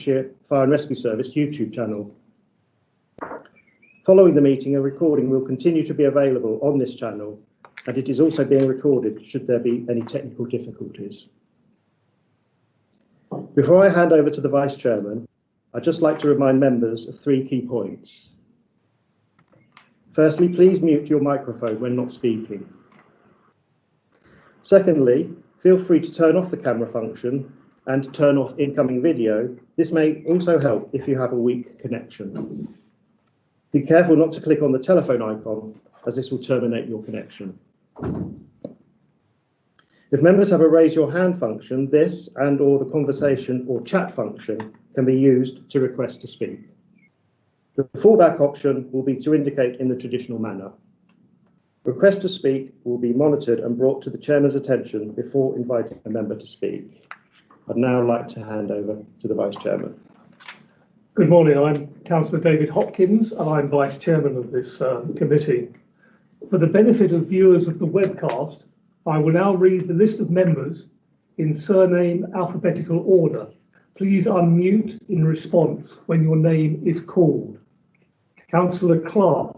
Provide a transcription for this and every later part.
Lincolnshire Fire and Rescue Service YouTube channel. Following the meeting, a recording will continue to be available on this channel, and it is also being recorded should there be any technical difficulties. Before I hand over to the Vice Chairman, I'd just like to remind members of 3 key points. Firstly, please mute your microphone when not speaking. Secondly, feel free to turn off the camera function and turn off incoming video. This may also help if you have a weak connection. Be careful not to click on the telephone icon, as this will terminate your connection. If members have a raise your hand function, this and/or the conversation or chat function can be used to request to speak. The fallback option will be to indicate in the traditional manner. Request to speak will be monitored and brought to the Chairman's attention before inviting a member to speak. I'd now like to hand over to the Vice Chairman. Good morning, I'm Councillor David Hopkins and I'm Vice Chairman of this committee. For the benefit of viewers of the webcast, I will now read the list of members in surname alphabetical order. Please unmute in response when your name is called. Councillor Clark.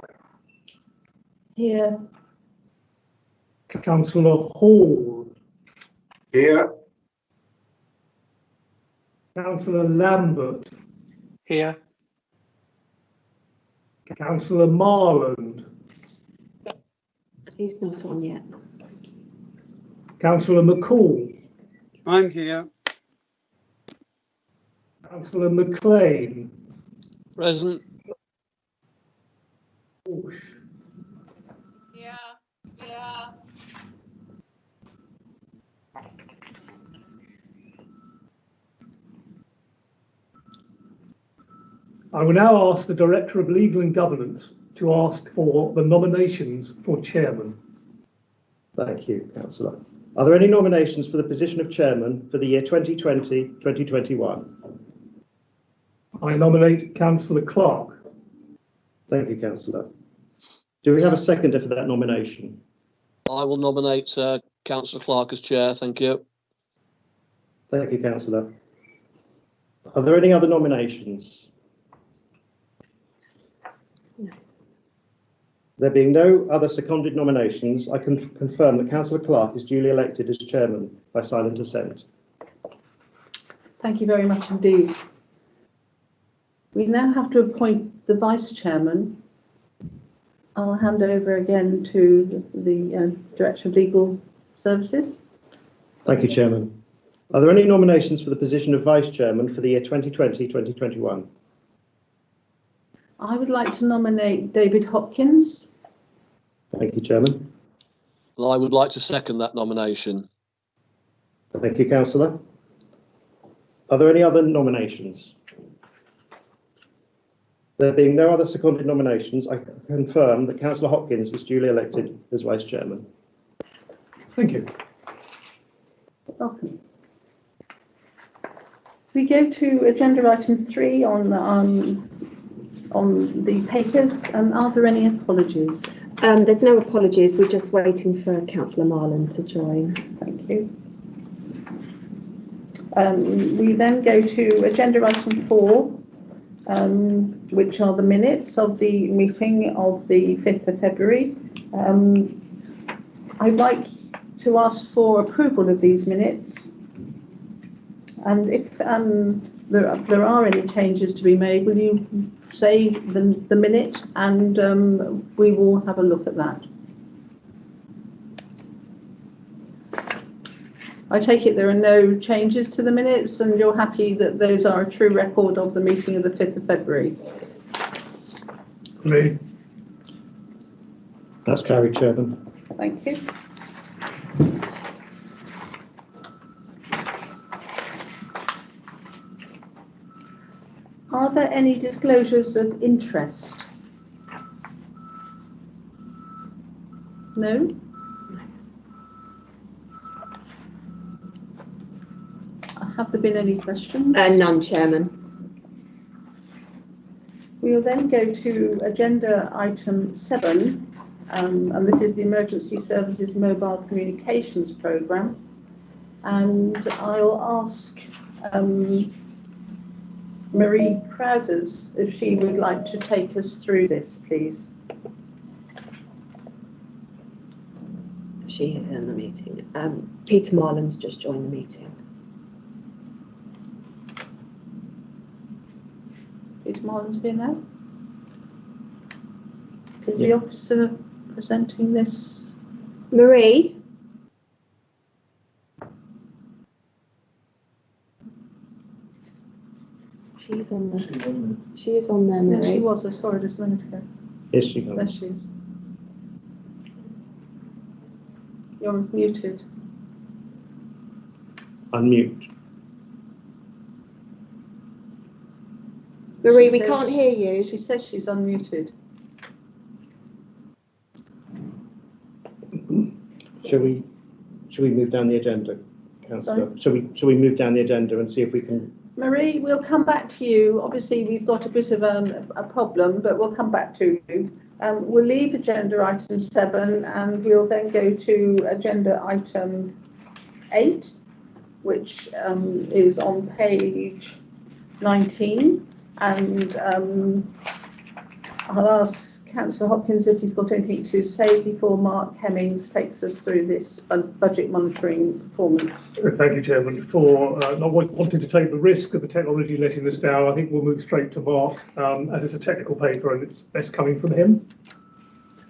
Here. Councillor Hall. Here. Councillor Lambert. Here. Councillor Marland. He's not on yet. Councillor McCall. I'm here. Councillor McLean. Present. Bush. Yeah. I will now ask the Director of Legal and Governance to ask for the nominations for Chairman. Thank you, Councillor. Are there any nominations for the position of Chairman for the year 2020-2021? I nominate Councillor Clark. Thank you, Councillor. Do we have a seconder for that nomination? I will nominate Councillor Clark as Chair. Thank you. Thank you, Councillor. Are there any other nominations? No. There being no other seconded nominations, I can confirm that Councillor Clark is duly elected as Chairman by silent assent. Thank you very much indeed. We now have to appoint the Vice Chairman. I'll hand over again to the Director of Legal Services. Thank you, Chairman. Are there any nominations for the position of Vice Chairman for the year 2020-2021? I would like to nominate David Hopkins. Thank you, Chairman. Well, I would like to second that nomination. Thank you, Councillor. Are there any other nominations? There being no other seconded nominations, I confirm that Councillor Hopkins is duly elected as Vice Chairman. Thank you. Welcome. We go to agenda item 3 on the papers, and are there any apologies? There's no apologies, we're just waiting for Councillor Marland to join. Thank you. We then go to agenda item 4, which are the minutes of the meeting of the 5th of February. I'd like to ask for approval of these minutes, and if there are any changes to be made, will you say the minute, and we will have a look at that. I take it there are no changes to the minutes, and you're happy that those are a true record of the meeting of the 5th of February? Me. That's carried, Chairman. Thank you. Are there any disclosures of interest? No? Have there been any questions? None, Chairman. We'll then go to agenda item 7, and this is the Emergency Services Mobile Communications Programme. And I'll ask Marie Crowders, if she would like to take us through this, please. She is in the meeting. Peter Marlin's just joined the meeting. Peter Marlin's here now. Is the officer presenting this? Marie? She is on there, Marie. Yes, she was. I saw her just a minute ago. Is she There gone? she is. You're muted. Unmute. Marie, She we says- can't hear you. She says she's unmuted. Shall we move down the agenda, Councillor? Shall we move down the agenda and see if we can? Marie, we'll come back to you. Obviously, we've got a bit of a problem, but we'll come back to you. We'll leave agenda item 7 and we'll then go to agenda item 8, which is on page 19. And I'll ask Councillor Hopkins if he's got anything to say before Mark Hemmings takes us through this budget monitoring performance. Thank you, Chairman, for not wanting to take the risk of the technology letting us down. I think we'll move straight to Mark, as it's a technical paper and it's best coming from him.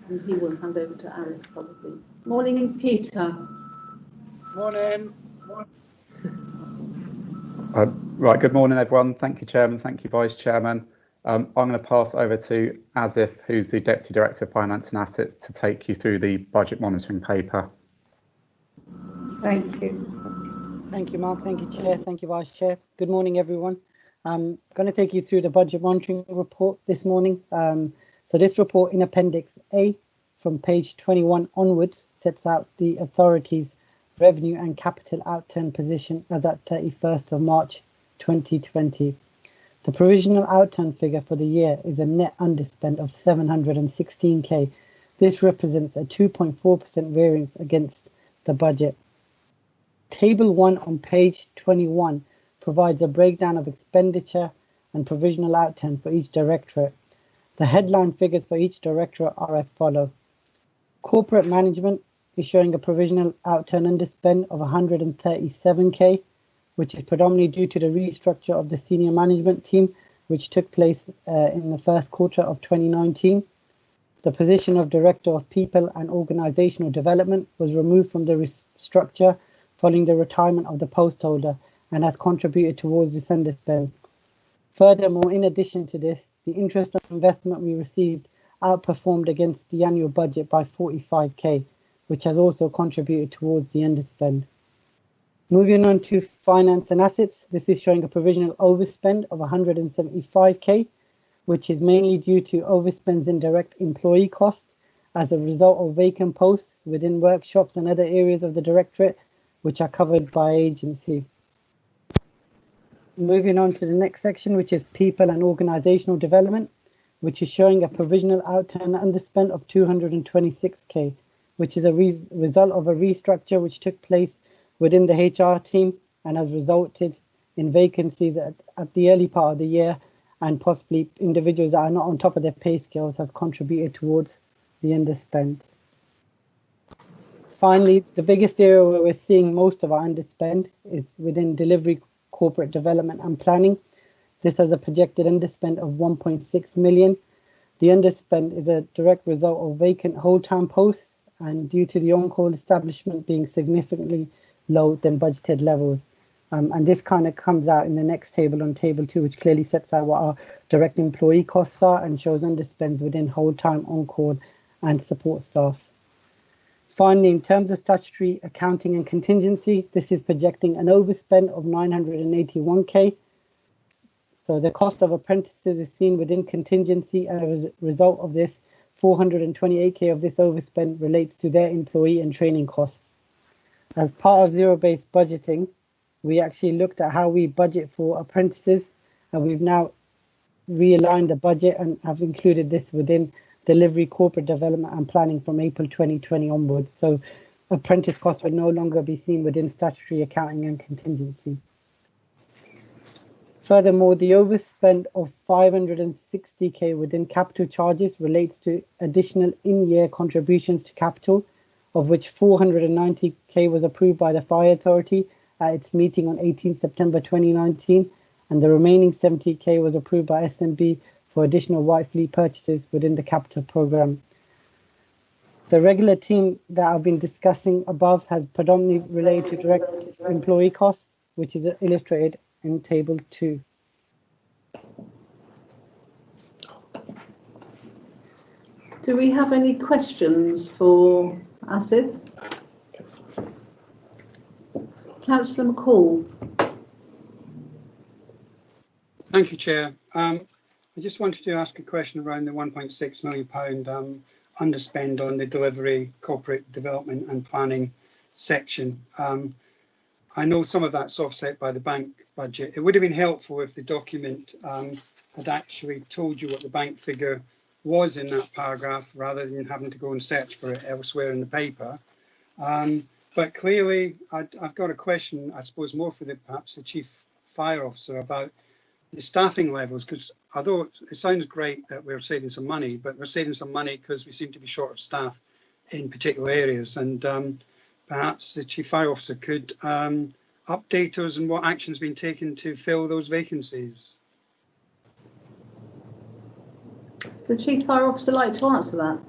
And he will hand over to Aaron probably. Morning, Peter. Morning. Right, good morning, everyone. Thank you, Chairman. Thank you, Vice Chairman. I'm going to pass over to Asif, who's the Deputy Director of Finance and Assets, to take you through the budget monitoring paper. Thank you. Thank you, Mark. Thank you, Chair. Thank you, Vice Chair. Good morning, everyone. I'm going to take you through the budget monitoring report this morning. So this report in Appendix A from page 21 onwards sets out the authority's revenue and capital outturn position as at 31st of March 2020. The provisional outturn figure for the year is a net underspend of 716k. This represents a 2.4% variance against the budget. Table 1 on page 21 provides a breakdown of expenditure and provisional outturn for each directorate. The headline figures for each directorate are as follow. Corporate management is showing a provisional outturn underspend of 137k, which is predominantly due to the restructure of the senior management team, which took place in the first quarter of 2019. The position of Director of People and Organisational Development was removed from the restructure following the retirement of the post holder and has contributed towards this underspend. Furthermore, in addition to this, the interest on investment we received outperformed against the annual budget by 45k, which has also contributed towards the underspend. Moving on to finance and assets, this is showing a provisional overspend of 175k, which is mainly due to overspends in direct employee costs as a result of vacant posts within workshops and other areas of the directorate, which are covered by agency. Moving on to the next section, which is people and organisational development, which is showing a provisional outturn underspend of 226k, which is a result of a restructure which took place within the HR team and has resulted in vacancies at the early part of the year, and possibly individuals that are not on top of their pay scales have contributed towards the underspend. Finally, the biggest area where we're seeing most of our underspend is within delivery, corporate development and planning. This has a projected underspend of 1.6 million. The underspend is a direct result of vacant whole-time posts and due to the on-call establishment being significantly low than budgeted levels. And this kind of comes out in the next table on table 2, which clearly sets out what our direct employee costs are and shows underspends within whole-time, on-call and support staff. Finally, in terms of statutory accounting and contingency, this is projecting an overspend of 981k. So the cost of apprentices is seen within contingency, and as a result of this, 428k of this overspend relates to their employee and training costs. As part of zero-based budgeting, we actually looked at how we budget for apprentices, and we've now realigned the budget and have included this within delivery, corporate development and planning from April 2020 onwards. So apprentice costs would no longer be seen within statutory accounting and contingency. Furthermore, the overspend of 560k within capital charges relates to additional in-year contributions to capital, of which 490k was approved by the Fire Authority at its meeting on 18 September 2019, and the remaining 70k was approved by SMB for additional white fleet purchases within the capital programme. The regular team that I've been discussing above has predominantly related to direct employee costs, which is illustrated in Table 2. Do we have any questions for Asif? Councillor McCall. Thank you, Chair. I just wanted to ask a question around the £1.6 million underspend on the delivery, corporate development and planning section. I know some of that's offset by the bank budget. It would have been helpful if the document had actually told you what the bank figure was in that paragraph, rather than having to go and search for it elsewhere in the paper. But clearly, I've got a question, I suppose, more for perhaps the Chief Fire Officer about the staffing levels, because although it sounds great that we're saving some money, but we're saving some money because we seem to be short of staff in particular areas. And perhaps the Chief Fire Officer could update us on what action's been taken to fill those vacancies. The Chief Fire Officer like to answer that?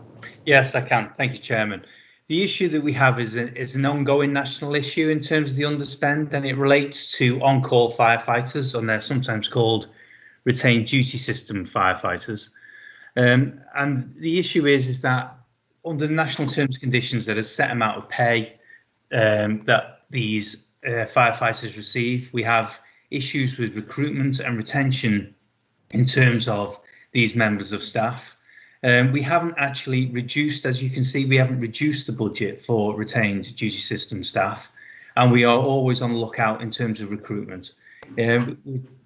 Yes, I can. Thank you, Chairman. The issue that we have is an ongoing national issue in terms of the underspend, and it relates to on-call firefighters, and they're sometimes called retained duty system firefighters. And the issue is that under the national terms and conditions, that a set amount of pay that these firefighters receive. We have issues with recruitment and retention in terms of these members of staff. We haven't actually reduced, as you can see, we haven't reduced the budget for retained duty system staff, and we are always on the lookout in terms of recruitment.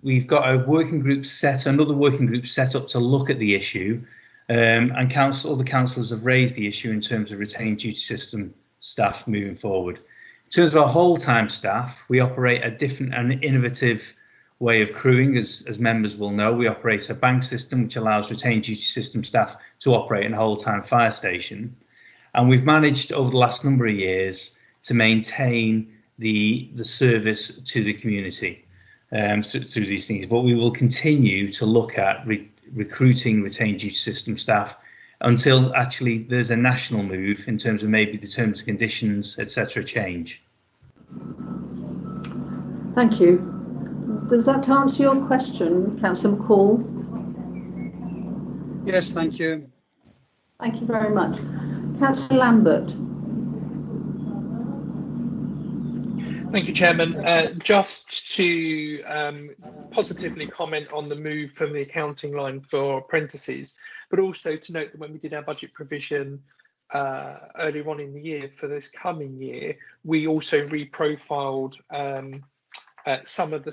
We've got a working group another working group set up to look at the issue, and other councillors have raised the issue in terms of retained duty system staff moving forward. In terms of our whole-time staff, we operate a different and innovative way of crewing, as members will know. We operate a bank system which allows retained duty system staff to operate in a whole-time fire station, and we've managed over the last number of years to maintain the service to the community through these things. But we will continue to look at recruiting retained duty system staff until actually there's a national move in terms of maybe the terms and conditions, etc., change. Thank you. Does that answer your question, Councillor McCall? Yes, thank you. Thank you very much. Councillor Lambert. Thank you, Chairman. Just to positively comment on the move from the accounting line for apprentices, but also to note that when we did our budget provision earlier on in the year for this coming year, we also reprofiled some of the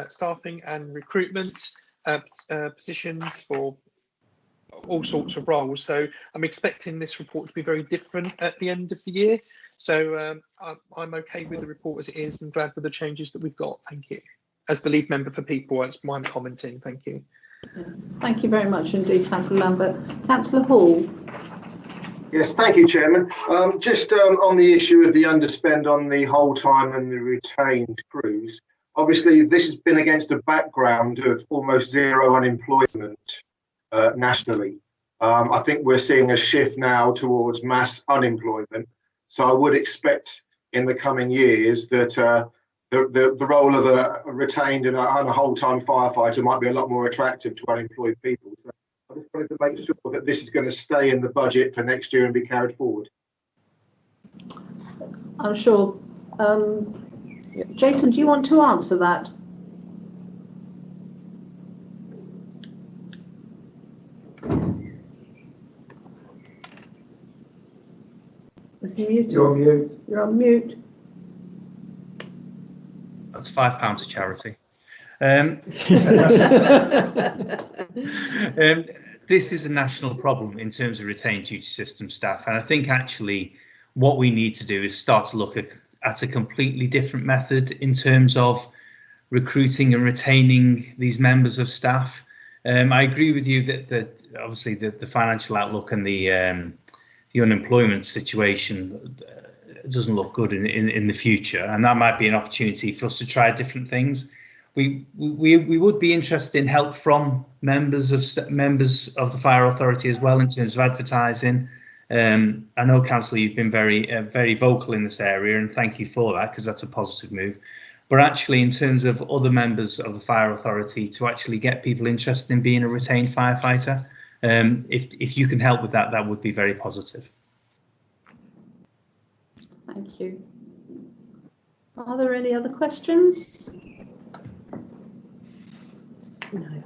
staffing and recruitment positions for all sorts of roles. So I'm expecting this report to be very different at the end of the year. So I'm okay with the report as it is and glad with the changes that we've got. Thank you. As the lead member for people, that's why I'm commenting. Thank you. Yes. Thank you very much indeed, Councillor Lambert. Councillor Hall. Yes, thank you, Chairman. Just on the issue of the underspend on the whole time and the retained crews, obviously this has been against a background of almost zero unemployment nationally. I think we're seeing a shift now towards mass unemployment. So I would expect in the coming years that the role of a retained and a whole-time firefighter might be a lot more attractive to unemployed people. So I just wanted to make sure that this is going to stay in the budget for next year and be carried forward. I'm sure. Jason, do you want to answer that? You're on mute. You're on mute. That's £5 to charity. This is a national problem in terms of retained duty system staff, and I think actually what we need to do is start to look at a completely different method in terms of recruiting and retaining these members of staff. I agree with you that obviously the financial outlook and the unemployment situation doesn't look good in the future, and that might be an opportunity for us to try different things. We would be interested in help from members of the Fire Authority as well in terms of advertising. I know, Councillor, you've been very vocal in this area, and thank you for that, because that's a positive move. But actually, in terms of other members of the Fire Authority, to actually get people interested in being a retained firefighter, if you can help with that, that would be very positive. Thank you. Are there any other questions? No.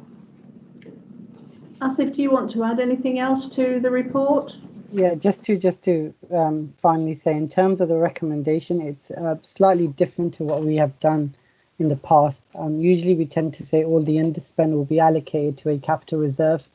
Asif, do you want to add anything else to the report? Yeah, just to finally say, in terms of the recommendation, it's slightly different to what we have done in the past. Usually we tend to say all the underspend will be allocated to a capital reserve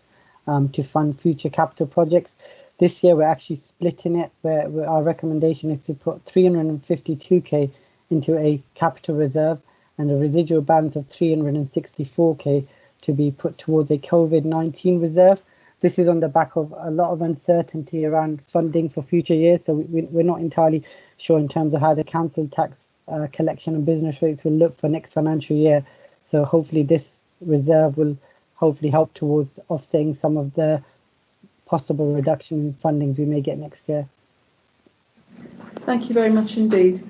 to fund future capital projects. This year we're actually splitting it, where our recommendation is to put 352k into a capital reserve and a residual balance of 364k to be put towards a COVID-19 reserve. This is on the back of a lot of uncertainty around funding for future years, so we're not entirely sure in terms of how the council tax collection and business rates will look for next financial year. So hopefully this reserve will hopefully help towards offsetting some of the possible reduction in fundings we may get next year. Thank you very much indeed.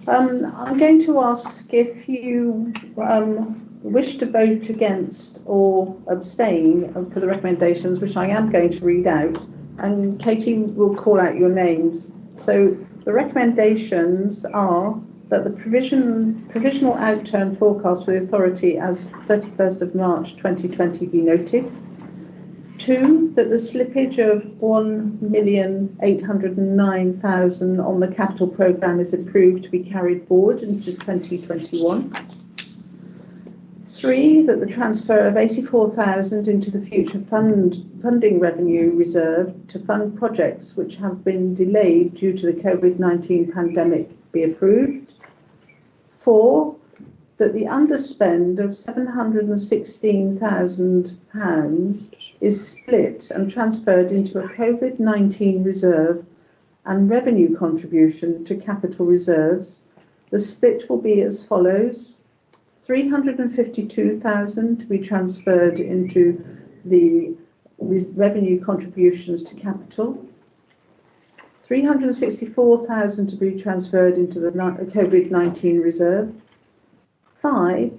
I'm going to ask if you wish to vote against or abstain for the recommendations, which I am going to read out, and Katie will call out your names. So the recommendations are that the provisional outturn forecast for the authority as 31st of March 2020 be noted. 2, that the slippage of 1,809,000 on the capital programme is approved to be carried forward into 2021. 3, that the transfer of 84,000 into the future funding revenue reserve to fund projects which have been delayed due to the COVID-19 pandemic be approved. 4, that the underspend of £716,000 is split and transferred into a COVID-19 reserve and revenue contribution to capital reserves. The split will be as follows: 352,000 to be transferred into the revenue contributions to capital, 364,000 to be transferred into the COVID-19 reserve. 5,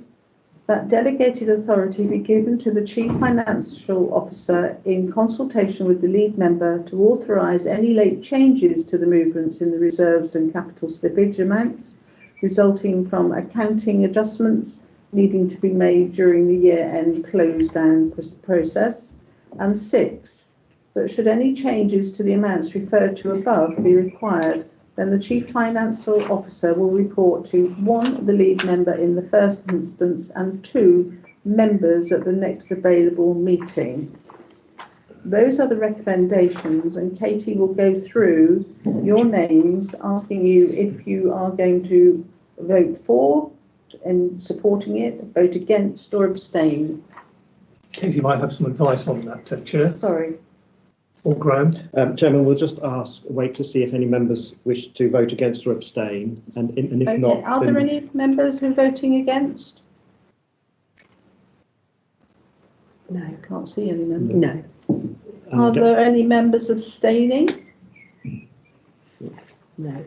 that delegated authority be given to the Chief Financial Officer in consultation with the lead member to authorise any late changes to the movements in the reserves and capital slippage amounts resulting from accounting adjustments needing to be made during the year-end close-down process. And 6, that should any changes to the amounts referred to above be required, then the Chief Financial Officer will report to 1, the lead member in the first instance, and 2, members at the next available meeting. Those are the recommendations, and Katie will go through your names, asking you if you are going to vote for and supporting it, vote against or abstain. Katie might have some advice on that, Chair. Sorry. Or Graham. Chairman, we'll just wait to see if any members wish to vote against or abstain, and if Okay. not... Are there any members who are voting against? No, can't see any members. No. Are there any members abstaining? No.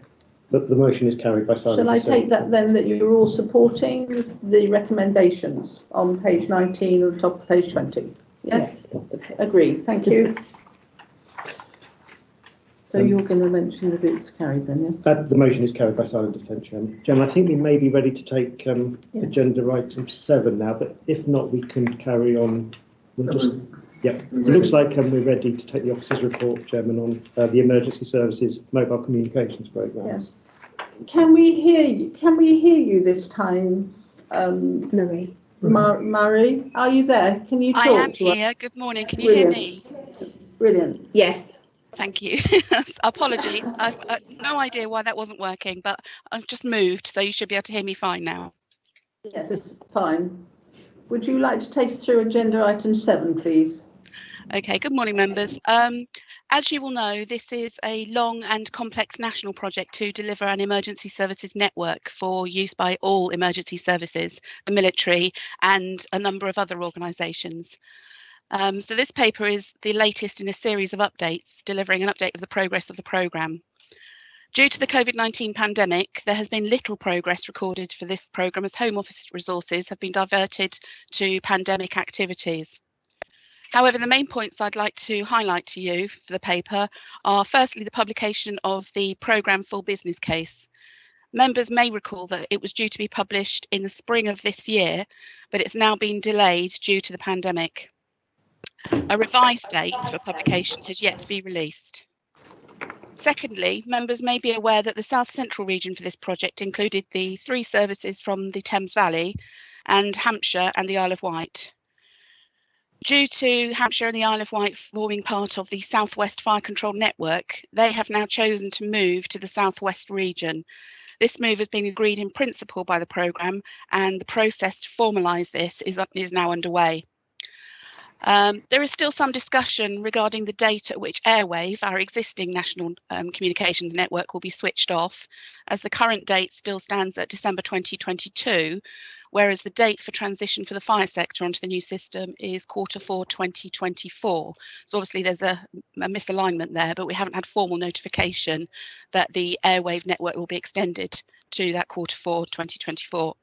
But the motion is carried by silent Shall I assent. take that then that you're all supporting the recommendations on page 19 and the top of page 20? Yes? Agreed, thank you. So you're going to mention that it's carried then, yes? The motion is carried by silent assent, Chairman. Chairman, I think we may be ready to take Yes. agenda item 7 now, but if not, we can carry on. We'll just, yeah, it looks like we're ready to take the officer's report, Chairman, on the Emergency Services Mobile Communications Programme. Yes. Can we hear you? Can we hear you this time, Marie? Murray, are you there? Can you talk I am to us? here. Good morning. Can you hear me? Brilliant. Yes. Thank you. Apologies. I've no idea why that wasn't working, but I've just moved, so you should be able to hear me fine now. Yes, fine. Would you like to take us through agenda item 7, please? Okay, good morning, members. As you will know, this is a long and complex national project to deliver an emergency services network for use by all emergency services, the military, and a number of other organisations. So this paper is the latest in a series of updates, delivering an update of the progress of the programme. Due to the COVID-19 pandemic, there has been little progress recorded for this programme as Home Office resources have been diverted to pandemic activities. However, the main points I'd like to highlight to you for the paper are firstly the publication of the programme full business case. Members may recall that it was due to be published in the spring of this year, but it's now been delayed due to the pandemic. A revised date for publication has yet to be released. Secondly, members may be aware that the South Central region for this project included the 3 services from the Thames Valley and Hampshire and the Isle of Wight. Due to Hampshire and the Isle of Wight forming part of the South West Fire Control Network, they have now chosen to move to the South West region. This move has been agreed in principle by the programme, and the process to formalise this is now underway. There is still some discussion regarding the date at which Airwave, our existing national communications network, will be switched off, as the current date still stands at December 2022, whereas the date for transition for the fire sector onto the new system is Q4 2024. So obviously there's a misalignment there, but we haven't had formal notification that the Airwave network will be extended to that Q4 2024.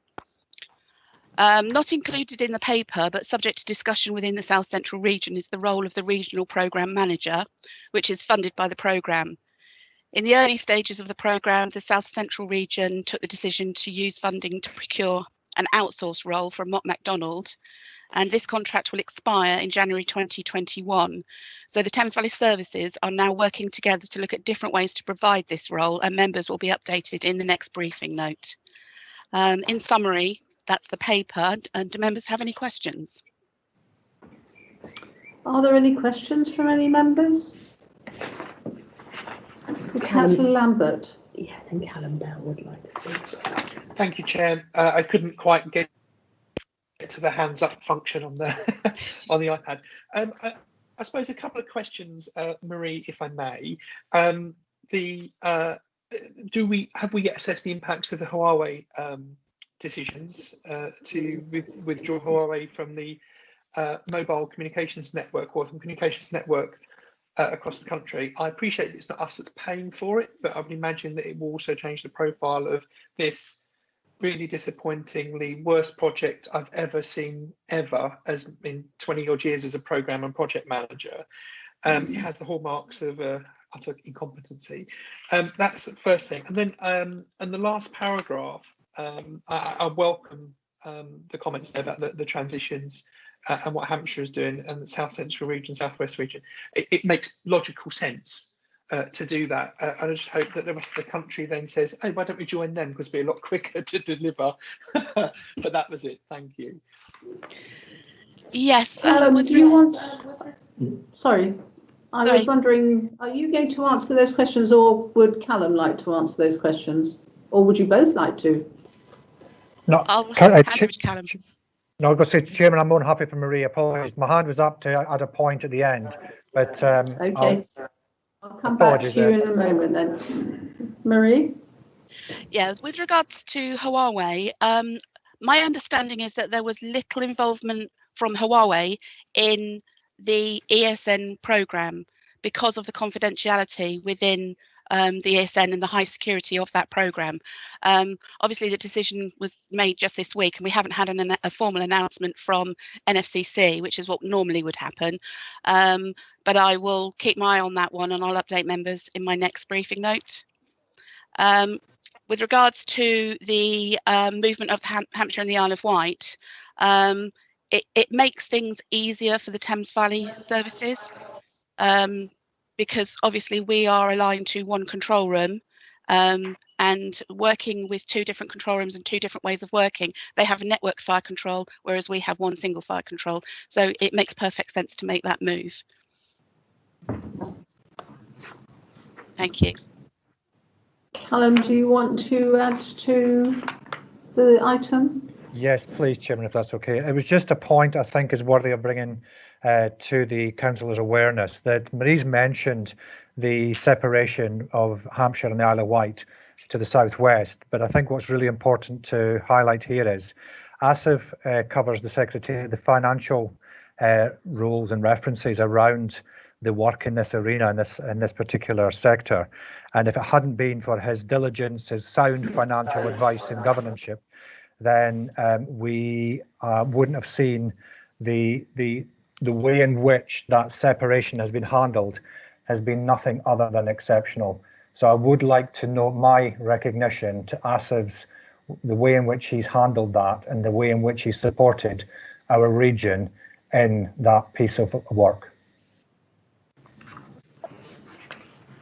Not included in the paper, but subject to discussion within the South Central region, is the role of the Regional Programme Manager, which is funded by the programme. In the early stages of the programme, the South Central region took the decision to use funding to procure an outsource role from Mott MacDonald, and this contract will expire in January 2021. So the Thames Valley Services are now working together to look at different ways to provide this role, and members will be updated in the next briefing note. In summary, that's the paper. And do members have any questions? Are there any questions from any members? Councillor Lambert. Yeah, and Callum Bell would like to speak. Thank you, Chair. I couldn't quite get to the hands up function on the on the iPad. I suppose a couple of questions, Marie, if I may. Have we yet assessed the impacts of the Huawei decisions to withdraw Huawei from the mobile communications network or from communications network across the country? I appreciate it's not us that's paying for it, but I would imagine that it will also change the profile of this really disappointingly worst project I've ever seen ever, as in 20 odd years as a programme and project manager. It has the hallmarks of utter incompetency. That's the first thing. And then and the last paragraph, I welcome the comments there about the transitions and what Hampshire is doing, and the South Central region, South West region. It makes logical sense to do that. And I just hope that the rest of the country then says, hey, why don't we join them, because it'll be a lot quicker to deliver. But that was it. Thank you. Yes. Do you want... Sorry. I was wondering, are you going to answer those questions, or would Callum like to answer those questions? Or would you both like to? No, I'll hand over to Callum. No, I was going to say, Chairman, I'm more than happy for Marie. Apologies. My hand was up at a point at the end. But okay. I'll come back to you in a moment then. Marie? Yeah, with regards to Huawei, my understanding is that there was little involvement from Huawei in the ESN programme because of the confidentiality within the ESN and the high security of that programme. Obviously, the decision was made just this week, and we haven't had a formal announcement from NFCC, which is what normally would happen. But I will keep my eye on that one, and I'll update members in my next briefing note. With regards to the movement of Hampshire and the Isle of Wight, it makes things easier for the Thames Valley services. Because obviously we are aligned to one control room, and working with 2 different control rooms and 2 different ways of working. They have a network fire control, whereas we have one single fire control. So it makes perfect sense to make that move. Thank you. Callum, do you want to add to the item? Yes, please, Chairman, if that's okay. It was just a point I think is worthy of bringing to the councillor's awareness that Marie's mentioned the separation of Hampshire and the Isle of Wight to the southwest, but I think what's really important to highlight here is ASIF covers the financial rules and references around the work in this arena, in this particular sector. And if it hadn't been for his diligence, his sound financial advice and governorship, then we wouldn't have seen the way in which that separation has been handled has been nothing other than exceptional. So I would like to note my recognition to ASIF's, the way in which he's handled that and the way in which he's supported our region in that piece of work.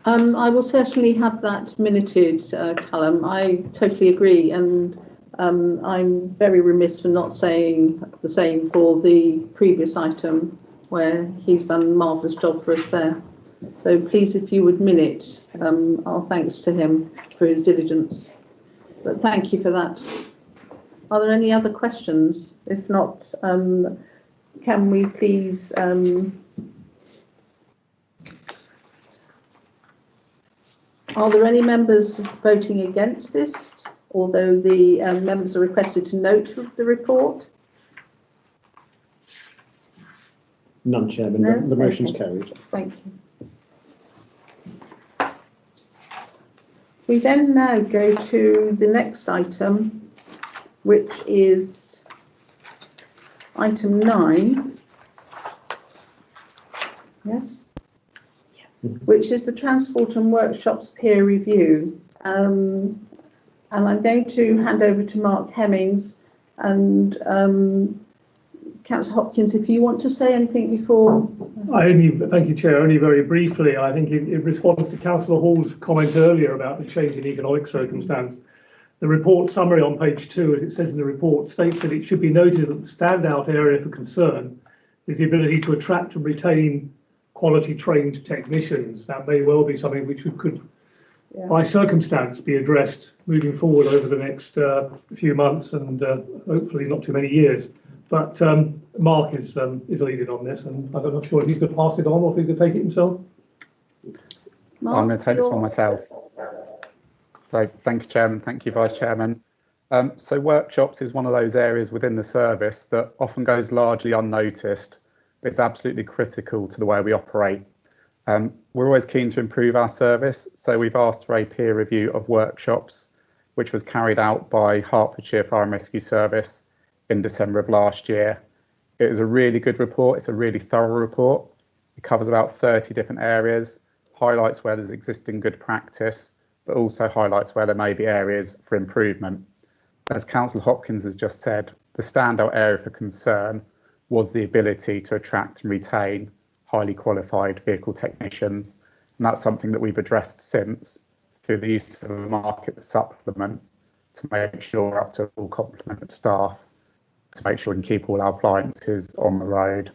I will certainly have that minuted, Callum. I totally agree, and I'm very remiss for not saying the same for the previous item where he's done a marvellous job for us there. So please, if you would minute our thanks to him for his diligence. But thank you for that. Are there any other questions? If not, can we please are there any members voting against this, although the members are requested to note the report? None, Chairman. No? The motion's Okay. carried. Thank you. We then now go to the next item, which is item 9. Yes? Which is the Transport and Workshops peer review. And I'm going to hand over to Mark Hemmings and Councillor Hopkins, if you want to say anything before. Thank you, Chair. Only very briefly, I think in response to Councillor Hall's comment earlier about the change in economic circumstance, the report summary on page 2, as it says in the report, states that it should be noted that the standout area for concern is the ability to attract and retain quality trained technicians. That may well be something which could, by circumstance, be addressed moving forward over the next few months and hopefully not too many years. But Mark is leading on this, and I'm not sure if he could pass it on or if he could take it himself. Mark, I'm going to take this one myself. So thank you, Chairman. Thank you, Vice Chairman. So workshops is one of those areas within the service that often goes largely unnoticed. It's absolutely critical to the way we operate. We're always keen to improve our service, so we've asked for a peer review of workshops, which was carried out by Hertfordshire Fire and Rescue Service in December of last year. It is a really good report. It's a really thorough report. It covers about 30 different areas, highlights where there's existing good practice, but also highlights where there may be areas for improvement. As Councillor Hopkins has just said, the standout area for concern was the ability to attract and retain highly qualified vehicle technicians. And that's something that we've addressed since through the use of a market supplement to make sure we're up to a full complement of staff, to make sure we can keep all our appliances on the road.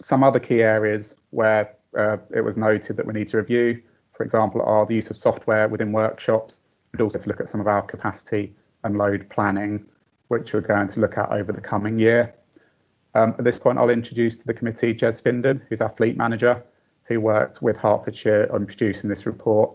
Some other key areas where it was noted that we need to review, for example, are the use of software within workshops, but also to look at some of our capacity and load planning, which we're going to look at over the coming year. At this point, I'll introduce to the committee Jez Finden, who's our fleet manager, who worked with Hertfordshire on producing this report.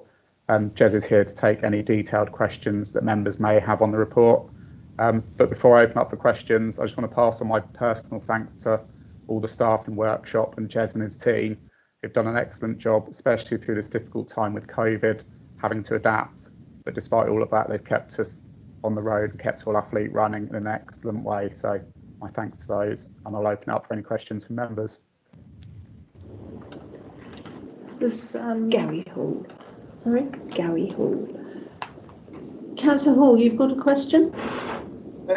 Jez is here to take any detailed questions that members may have on the report. But before I open up for questions, I just want to pass on my personal thanks to all the staff in workshop and Jez and his team, who've done an excellent job, especially through this difficult time with COVID, having to adapt. But despite all of that, they've kept us on the road and kept all our fleet running in an excellent way. So my thanks to those, and I'll open up for any questions from members. Was Gary Hall. Sorry? Gary Hall. Councillor Hall, you've got a question?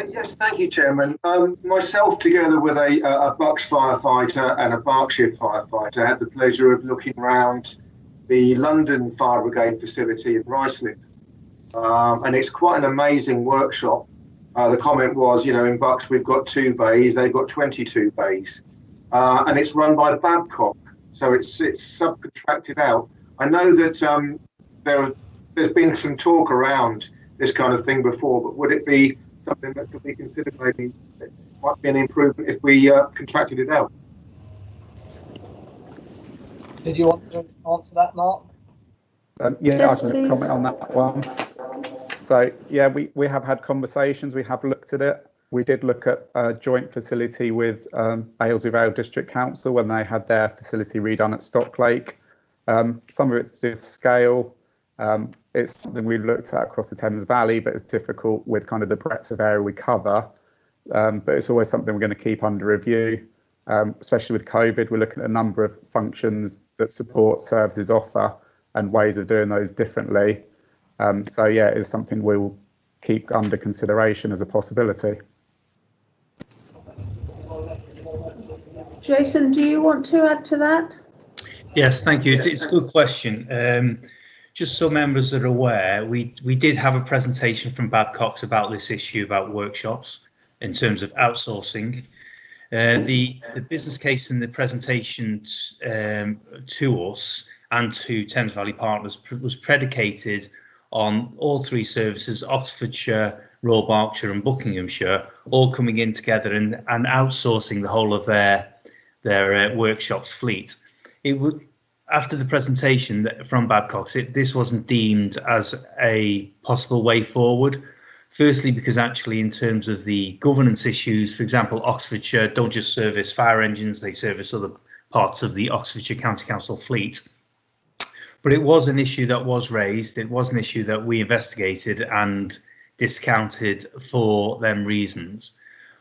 Yes, thank you, Chairman. Myself, together with a Bucks firefighter and a Berkshire firefighter, had the pleasure of looking around the London Fire Brigade facility in Ruislip. And it's quite an amazing workshop. The comment was, you know, in Bucks we've got 2 bays, they've got 22 bays. And it's run by Babcock, so it's subcontracted out. I know that there's been some talk around this kind of thing before, but would it be something that could be considered. Maybe it might be an improvement if we contracted it out. Did you want to answer that, Mark? Yeah, Yes, I can please. comment on that one. So yeah, we have had conversations, we have looked at it. We did look at a joint facility with Aylesbury Vale District Council when they had their facility redone at Stocklake. Some of it's to do with scale. It's something we've looked at across the Thames Valley, but it's difficult with kind of the breadth of area we cover. But it's always something we're going to keep under review, especially with COVID. We're looking at a number of functions that support services offer and ways of doing those differently. So yeah, it's something we'll keep under consideration as a possibility. Jason, do you want to add to that? Yes, thank you. It's a good question. Just so members are aware, we did have a presentation from Babcock's about this issue about workshops in terms of outsourcing. The business case in the presentation to us and to Thames Valley Partners was predicated on all three services, Oxfordshire, Royal Berkshire and Buckinghamshire, all coming in together and outsourcing the whole of their workshops fleet. It would, after the presentation from Babcock's, this wasn't deemed as a possible way forward. Firstly, because actually in terms of the governance issues, for example, Oxfordshire don't just service fire engines, they service other parts of the Oxfordshire County Council fleet. But it was an issue that was raised. It was an issue that we investigated and discounted for them reasons.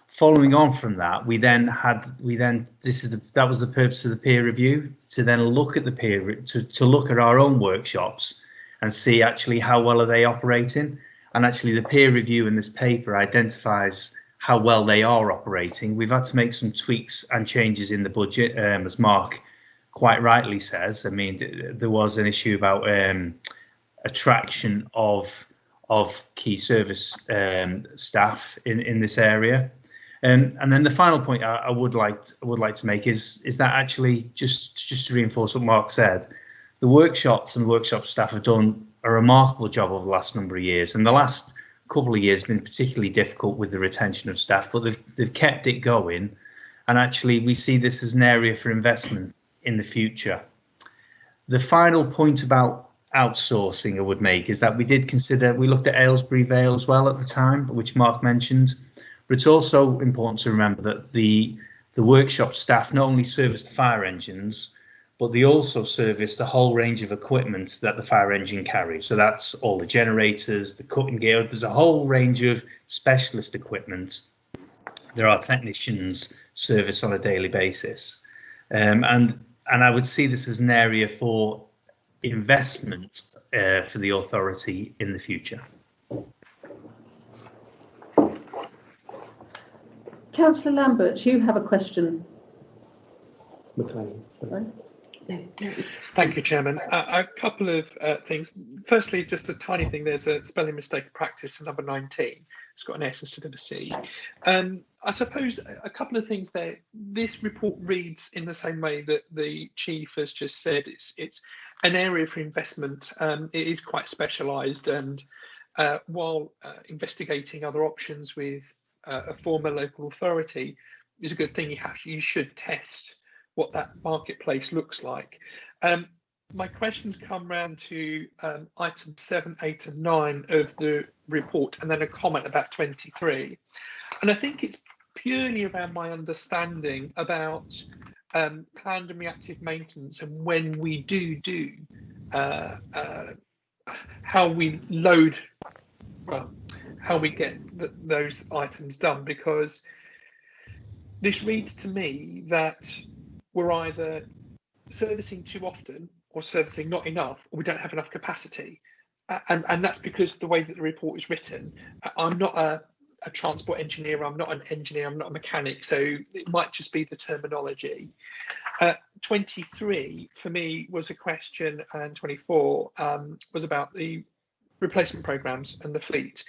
Following on from that, that was the purpose of the peer review, to then look at the to look at our own workshops and see actually how well are they operating. And actually the peer review in this paper identifies how well they are operating. We've had to make some tweaks and changes in the budget, as Mark quite rightly says. I mean, there was an issue about attraction of key service staff in this area. And then the final point I would like to make is that actually just to reinforce what Mark said, the workshops and the workshop staff have done a remarkable job over the last number of years, and the last couple of years have been particularly difficult with the retention of staff, but they've kept it going, and actually we see this as an area for investment in the future. The final point about outsourcing I would make is that we looked at Aylesbury Vale as well at the time, which Mark mentioned, but it's also important to remember that the workshop staff not only service the fire engines, but they also service the whole range of equipment that the fire engine carries. So that's all the generators, the cutting gear, there's a whole range of specialist equipment. There are technicians service on a daily basis. And I would see this as an area for investment for the authority in the future. Councillor Lambert, you have a question. Sorry? Thank you, Chairman. A couple of things. Firstly, just a tiny thing. There's a spelling mistake practice in number 19. It's got an S instead of a C. I suppose a couple of things there. This report reads in the same way that the Chief has just said. It's an area for investment. It is quite specialised, and while investigating other options with a former local authority is a good thing, you should test what that marketplace looks like. My questions come round to items 7, 8 and 9 of the report, and then a comment about 23. And I think it's purely around my understanding about planned and reactive maintenance, and when we do how we load, well, how we get those items done, because this reads to me that we're either servicing too often or servicing not enough, or we don't have enough capacity. And that's because the way that the report is written. I'm not a transport engineer, I'm not an engineer, I'm not a mechanic, so it might just be the terminology. 23 for me was a question, and 24 was about the replacement programs and the fleet.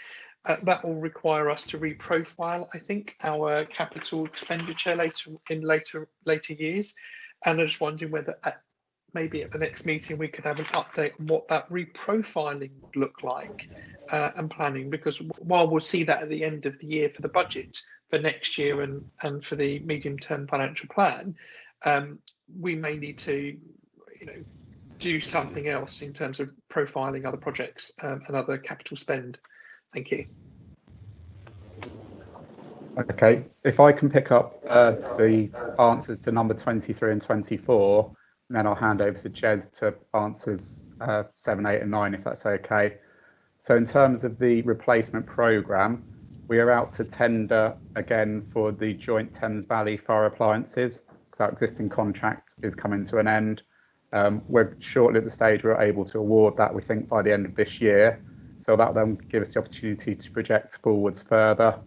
That will require us to reprofile, I think, our capital expenditure later years. And I'm just wondering whether maybe at the next meeting we could have an update on what that reprofiling would look like and planning, because while we'll see that at the end of the year for the budget for next year and for the medium-term financial plan, we may need to, do something else in terms of profiling other projects and other capital spend. Thank you. Okay, if I can pick up the answers to number 23 and 24, and then I'll hand over to Jez to answers 7, 8 and 9, if that's okay. So in terms of the replacement programme, we are out to tender again for the joint Thames Valley fire appliances, because our existing contract is coming to an end. We're shortly at the stage we're able to award that, we think, by the end of this year. So that will then give us the opportunity to project forwards further.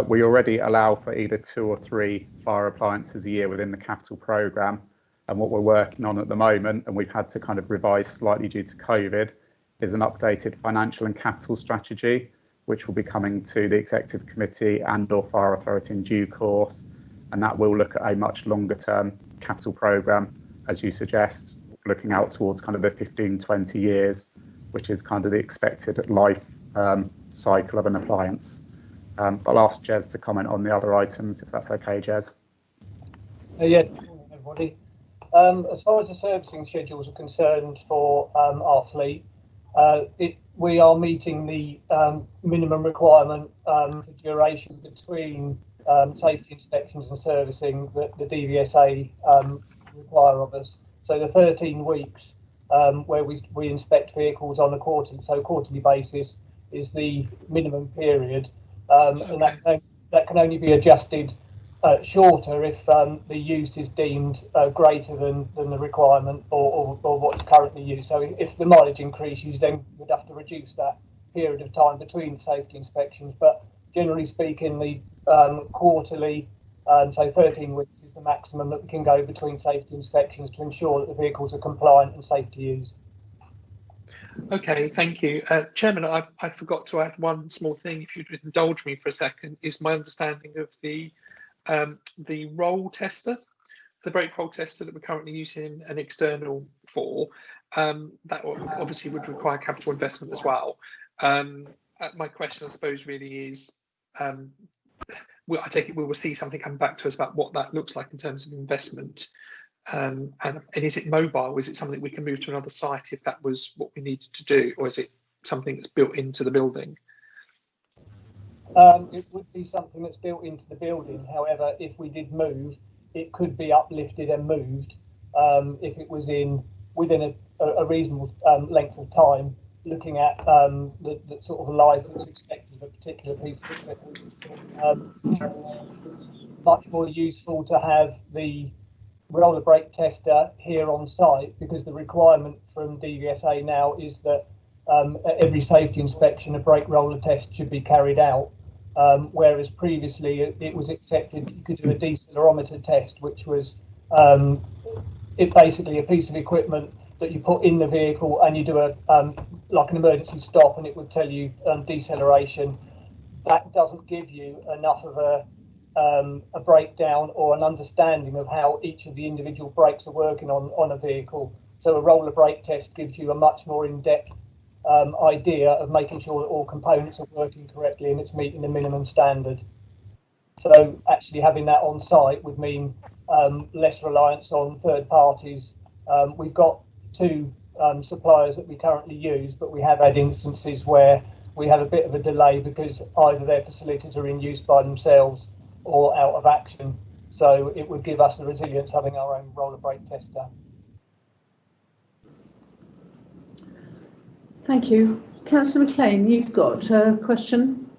We already allow for either 2 or 3 fire appliances a year within the capital programme. And what we're working on at the moment, and we've had to kind of revise slightly due to COVID, is an updated financial and capital strategy, which will be coming to the Executive Committee and/or Fire Authority in due course. And that will look at a much longer term capital programme, as you suggest, looking out towards kind of the 15, 20 years, which is kind of the expected life cycle of an appliance. I'll ask Jez to comment on the other items, if that's okay, Jez. Yeah, good morning, everybody. As far as the servicing schedules are concerned for our fleet, we are meeting the minimum requirement for duration between safety inspections and servicing that the DVSA require of us. So the 13 weeks where we inspect vehicles on a quarterly basis is the minimum period, and that can only be adjusted shorter if the use is deemed greater than the requirement or what's currently used. So if the mileage increases, then we'd have to reduce that period of time between safety inspections. But generally speaking, the quarterly, so 13 weeks is the maximum that we can go between safety inspections to ensure that the vehicles are compliant and safe to use. Okay, thank you. Chairman, I forgot to add one small thing, if you'd indulge me for a second, is my understanding of the roll tester, the brake roll tester that we're currently using an external for, that obviously would require capital investment as well. My question, I suppose, really is, I take it we will see something come back to us about what that looks like in terms of investment. And is it mobile? Is it something we can move to another site if that was what we needed to do, or is it something that's built into the building? It would be something that's built into the building. However, if we did move, it could be uplifted and moved if it was within a reasonable length of time, looking at the sort of life that's expected of a particular piece of equipment. Much more useful to have the roller brake tester here on site, because the requirement from DVSA now is that at every safety inspection a brake roller test should be carried out, whereas previously it was accepted that you could do a decelerometer test, which was basically a piece of equipment that you put in the vehicle and you do like an emergency stop, and it would tell you deceleration. That doesn't give you enough of a breakdown or an understanding of how each of the individual brakes are working on a vehicle. So a roller brake test gives you a much more in-depth idea of making sure that all components are working correctly and it's meeting the minimum standard. So actually having that on site would mean less reliance on third parties. We've got 2 suppliers that we currently use, but we have had instances where we have a bit of a delay because either their facilities are in use by themselves or out of action. So it would give us the resilience having our own roller brake tester. Thank you. Councillor McLean, you've got a question.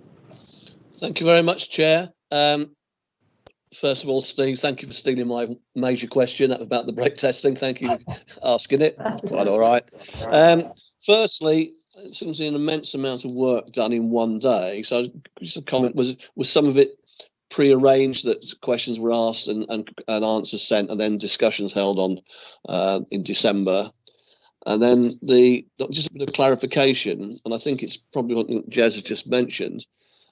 Thank you very much, Chair. First of all, Steve, thank you for stealing my major question about the brake testing. Thank you for asking it. Quite all right. Firstly, it seems an immense amount of work done in one day. So just a comment, was some of it pre-arranged, that questions were asked and answers sent and then discussions held on in December? And then just a bit of clarification, and I think it's probably what Jez has just mentioned.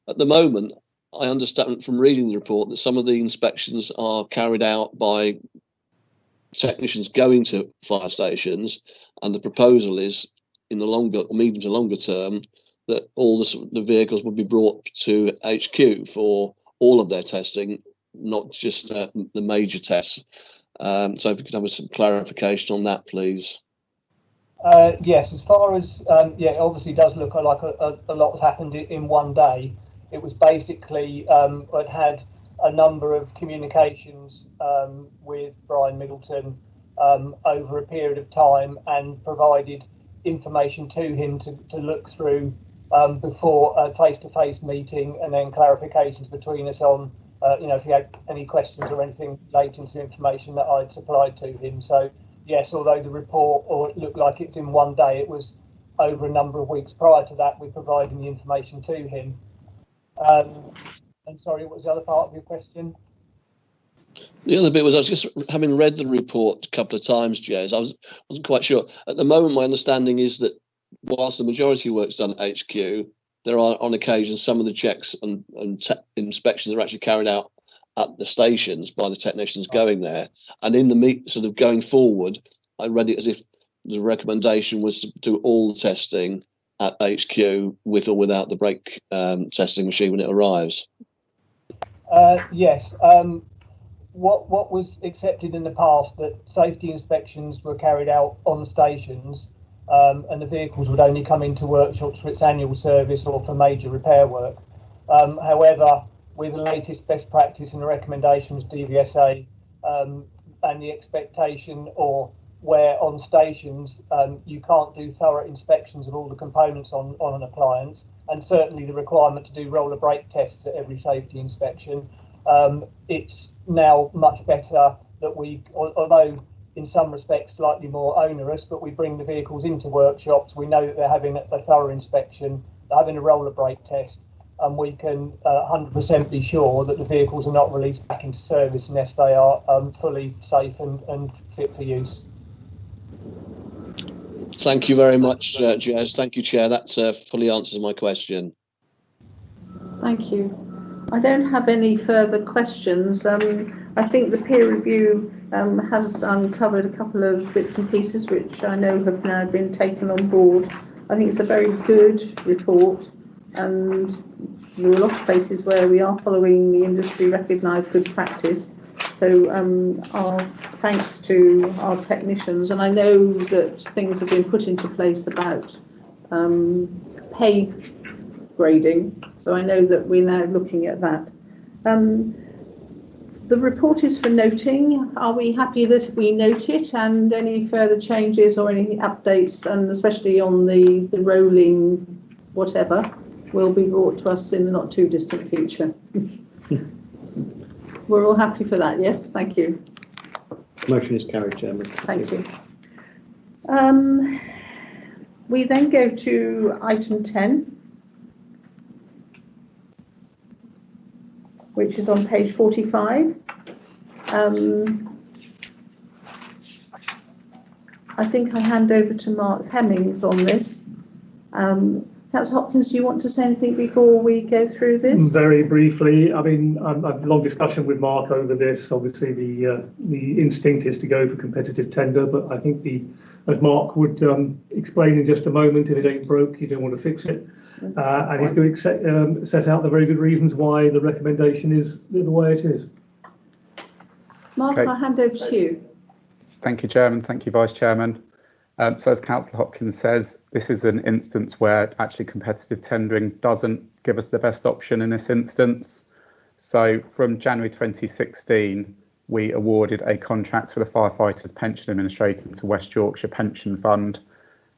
At the moment, I understand from reading the report that some of the inspections are carried out by technicians going to fire stations, and the proposal is in the longer, medium to longer term, that all the vehicles will be brought to HQ for all of their testing, not just the major tests. So if we could have some clarification on that, please. Yes, as far as, yeah, it obviously does look like a lot has happened in one day. It was basically, I'd had a number of communications with Brian Middleton over a period of time and provided information to him to look through before a face-to-face meeting, and then clarifications between us on, you know, if he had any questions or anything relating to the information that I'd supplied to him. So yes, although the report, or it looked like it's in one day, it was over a number of weeks prior to that we providing the information to him. And sorry, what was the other part of your question? The other bit was, I was just having read the report a couple of times, Jez, wasn't quite sure. At the moment, my understanding is that whilst the majority of work's done at HQ, there are on occasion some of the checks and inspections are actually carried out at the stations by the technicians going there. And in the sort of going forward, I read it as if the recommendation was to do all the testing at HQ with or without the brake testing machine when it arrives. Yes. What was accepted in the past, that safety inspections were carried out on stations, and the vehicles would only come into workshops for its annual service or for major repair work. However, with the latest best practice and the recommendations DVSA, and the expectation, or where on stations you can't do thorough inspections of all the components on an appliance, and certainly the requirement to do roller brake tests at every safety inspection, it's now much better that we, although in some respects slightly more onerous, but we bring the vehicles into workshops, we know that they're having a thorough inspection, they're having a roller brake test, and we can 100% be sure that the vehicles are not released back into service unless they are fully safe and fit for use. Thank you very much, Jez. Thank you, Chair. That fully answers my question. Thank you. I don't have any further questions. I think the peer review has uncovered a couple of bits and pieces which I know have now been taken on board. I think it's a very good report, and there are a lot of places where we are following the industry recognised good practice. So our thanks to our technicians, and I know that things have been put into place about pay grading, so I know that we're now looking at that. The report is for noting. Are we happy that we note it, and any further changes or any updates, and especially on the rolling whatever, will be brought to us in the not too distant future? We're all happy for that, yes? Thank you. Motion is carried, Chairman. Thank you. We then go to item 10, which is on page 45. I think I hand over to Mark Hemmings on this. Councillor Hopkins, do you want to say anything before we go through this? Very briefly, I mean, I've had a long discussion with Mark over this. Obviously, the instinct is to go for competitive tender, but I think as Mark would explain in just a moment, if it ain't broke, you don't want to fix it. And he's going to set out the very good reasons why the recommendation is the way it is. Mark, okay. I'll hand over to you. Thank you, Chairman. Thank you, Vice Chairman. So as Councillor Hopkins says, this is an instance where actually competitive tendering doesn't give us the best option in this instance. So from January 2016, we awarded a contract for the Firefighters Pension Administrator to West Yorkshire Pension Fund.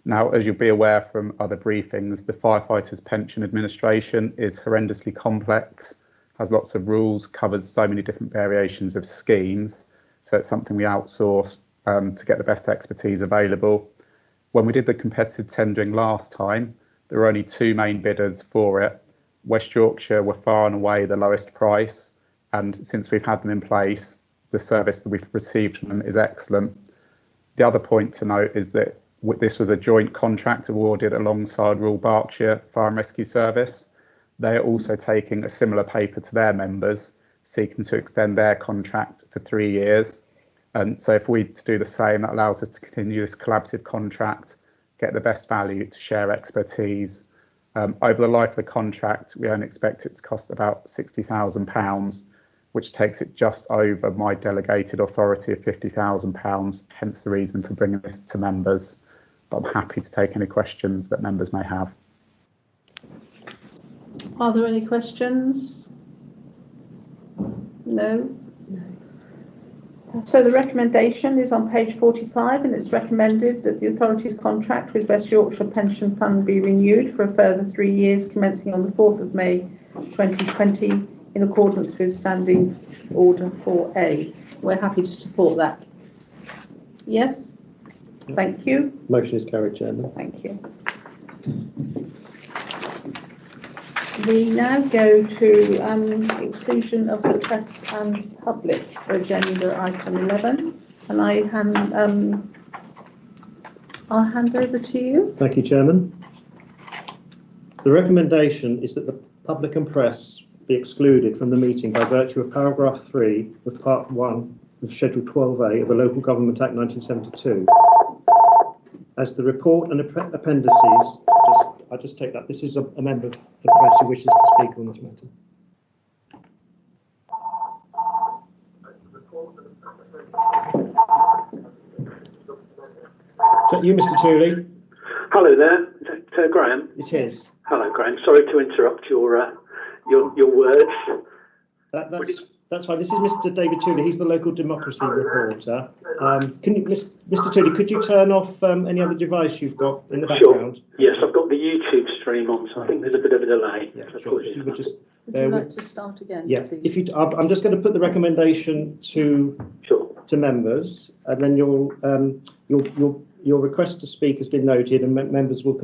Now, as you'll be aware from other briefings, the Firefighters Pension Administration is horrendously complex, has lots of rules, covers so many different variations of schemes. So it's something we outsource to get the best expertise available. When we did the competitive tendering last time, there were only two main bidders for it. West Yorkshire were far and away the lowest price, and since we've had them in place, the service that we've received from them is excellent. The other point to note is that this was a joint contract awarded alongside Royal Berkshire Fire and Rescue Service. They are also taking a similar paper to their members, seeking to extend their contract for 3 years. And so if we to do the same, that allows us to continue this collaborative contract, get the best value, to share expertise. Over the life of the contract, we only expect it to cost about £60,000, which takes it just over my delegated authority of £50,000, hence the reason for bringing this to members. But I'm happy to take any questions that members may have. Are there any questions? No. So the recommendation is on page 45, and it's recommended that the authority's contract with West Yorkshire Pension Fund be renewed for a further 3 years, commencing on the 4th of May 2020, in accordance with Standing Order 4A. We're happy to support that. Yes? Thank you. Motion is carried, Chairman. Thank you. We now go to exclusion of the press and public for agenda item 11, and I'll hand over to you. Thank you, Chairman. The recommendation is that the public and press be excluded from the meeting by virtue of paragraph 3 of part 1 of Schedule 12A of the Local Government Act 1972. As the report and appendices, I'll just take that. This is a member of the press who wishes to speak on this matter. Is that you, Mr. Tooley? Hello there. Is that Graham? It is. Hello, Graham. Sorry to interrupt your words. That's fine. This is Mr. David Tooley. He's the local democracy reporter. Can you, Mr. Tooley, could you turn off any other device you've got in the background? Sure. Yes, I've got the YouTube stream on, so I think there's a bit of a delay. Yeah, sure. Would you like to start again, yeah, please? if you, I'm just going to put the recommendation to members, and then your request to speak has been noted, and members will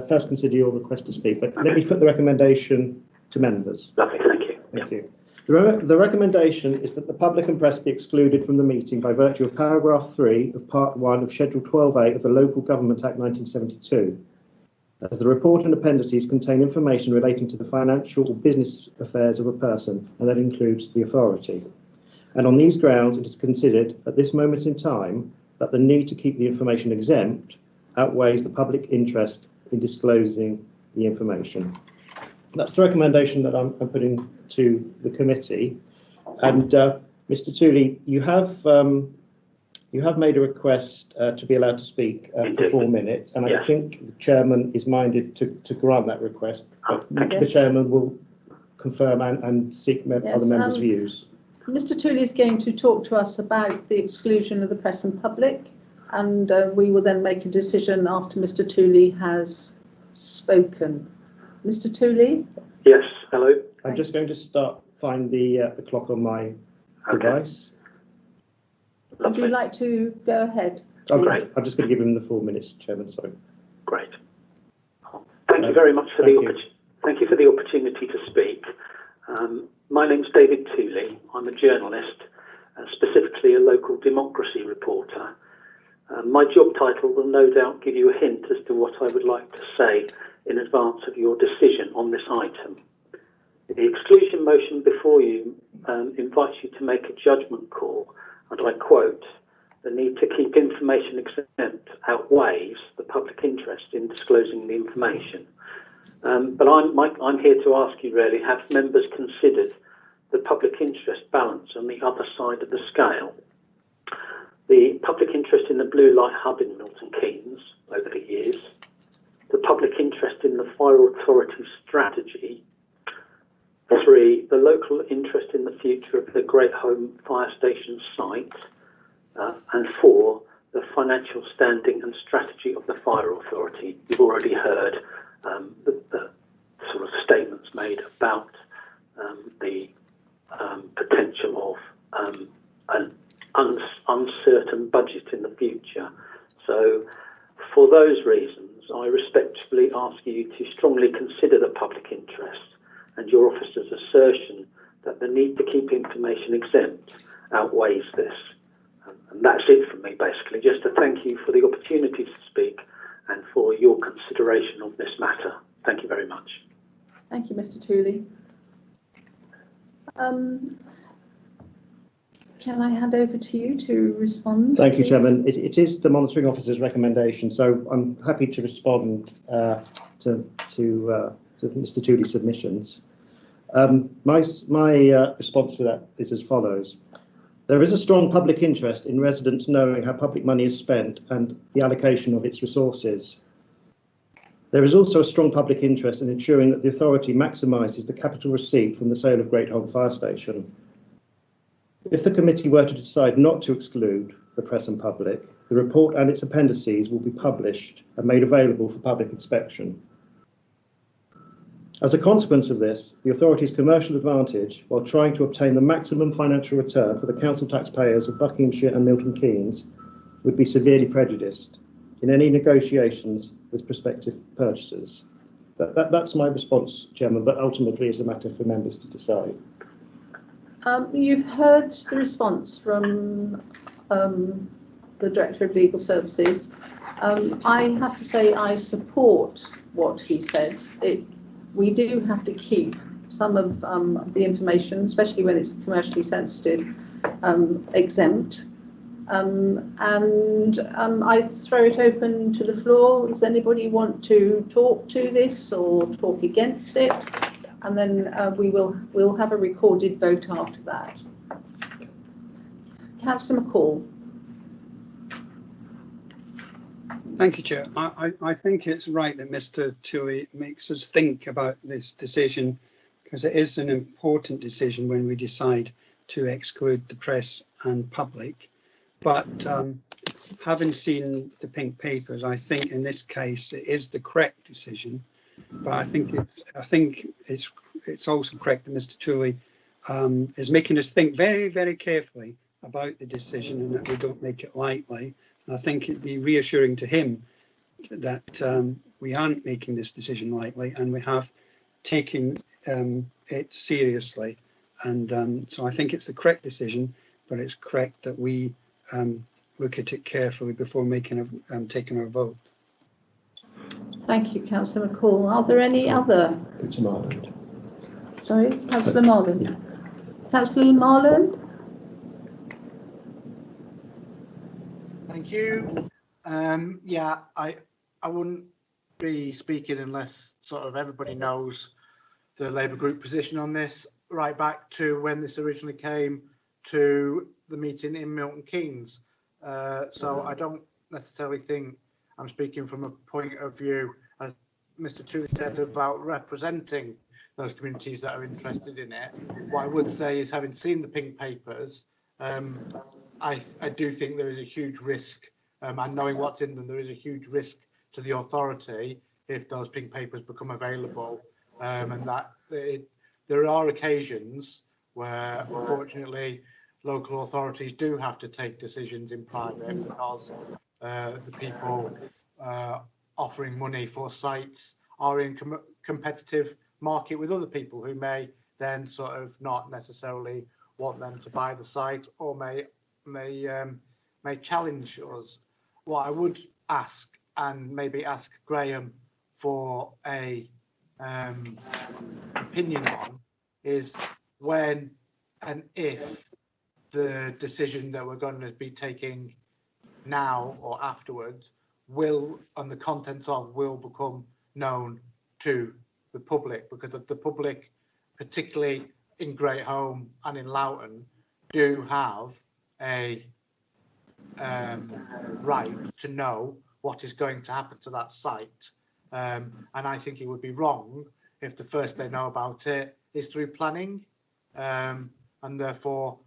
first consider your request to speak. But let me put the recommendation to members. Lovely, thank you. Thank you. The recommendation is that the public and press be excluded from the meeting by virtue of paragraph 3 of part 1 of Schedule 12A of the Local Government Act 1972. As the report and appendices contain information relating to the financial or business affairs of a person, and that includes the authority. And on these grounds, it is considered at this moment in time that the need to keep the information exempt outweighs the public interest in disclosing the information. That's the recommendation that I'm putting to the committee. And Mr. Tooley, you have made a request to be allowed to speak for 4 minutes, and I think the chairman is minded to grant that request. But the chairman will confirm and seek other members' views. Mr. Tooley is going to talk to us about the exclusion of the press and public, and we will then make a decision after Mr. Tooley has spoken. Mr. Tooley? Yes, hello. I'm just going to find the clock on my device. Would you like to go ahead? Oh, great. I'm just going to give him the 4 minutes, Chairman. Sorry. Great. Thank you very much for thank you for the opportunity to speak. My name's David Tooley. I'm a journalist, specifically a local democracy reporter. My job title will no doubt give you a hint as to what I would like to say in advance of your decision on this item. The exclusion motion before you invites you to make a judgment call, and I quote, "The need to keep information exempt outweighs the public interest in disclosing the information." But I'm here to ask you really, have members considered the public interest balance on the other side of the scale? The public interest in the Blue Light Hub in Milton Keynes over the years, the public interest in the Fire Authority strategy, 3, the local interest in the future of the Great Home Fire Station site, and 4, the financial standing and strategy of the Fire Authority. You've already heard the sort of statements made about the potential of an uncertain budget in the future. So for those reasons, I respectfully ask you to strongly consider the public interest and your officer's assertion that the need to keep information exempt outweighs this. And that's it from me, basically, just to thank you for the opportunity to speak and for your consideration of this matter. Thank you very much. Thank you, Mr. Tooley. can I hand over to you to respond? Thank you, please? Chairman. It is the monitoring officer's recommendation, so I'm happy to respond to Mr. Tooley's submissions. My response to that is as follows. There is a strong public interest in residents knowing how public money is spent and the allocation of its resources. There is also a strong public interest in ensuring that the authority maximises the capital receipt from the sale of Great Holm Fire Station. If the committee were to decide not to exclude the press and public, the report and its appendices will be published and made available for public inspection. As a consequence of this, the authority's commercial advantage, while trying to obtain the maximum financial return for the council taxpayers of Buckinghamshire and Milton Keynes, would be severely prejudiced in any negotiations with prospective purchasers. That's my response, Chairman, but ultimately it's a matter for members to decide. You've heard the response from the Director of Legal Services. I have to say I support what he said. We do have to keep some of the information, especially when it's commercially sensitive, exempt. I throw it open to the floor. Does anybody want to talk to this or talk against it? And then we'll have a recorded vote after that. Councillor McCall. Thank you, Chair. I think it's right that Mr. Tooley makes us think about this decision, because it is an important decision when we decide to exclude the press and public. But having seen the pink papers, I think in this case it is the correct decision. But I think it's also correct that Mr. Tooley is making us think very, very carefully about the decision, and that we don't make it lightly. I think it'd be reassuring to him that we aren't making this decision lightly, and we have taken it seriously. And so I think it's the correct decision, but it's correct that we look at it carefully before taking our vote. Thank you, Councillor McCall. Are there any other? Peter Marland. Sorry, Councillor Marland. Councillor Marland. Thank you. Yeah, I wouldn't be speaking unless sort of everybody knows the Labour group position on this, right back to when this originally came to the meeting in Milton Keynes. So I don't necessarily think I'm speaking from a point of view, as Mr. Tooley said, about representing those communities that are interested in it. What I would say is, having seen the pink papers, I do think there is a huge risk, and knowing what's in them, there is a huge risk to the authority if those pink papers become available, and that there are occasions where, unfortunately, local authorities do have to take decisions in private because the people offering money for sites are in competitive market with other people who may then sort of not necessarily want them to buy the site, or may challenge us. What I would ask, and maybe ask Graham for a opinion on, is when and if the decision that we're going to be taking now or afterwards and the contents of will become known to the public, because the public, particularly in Great Holm and in Loughton, do have a right to know what is going to happen to that site, and I think it would be wrong if the first they know about it is through planning, and therefore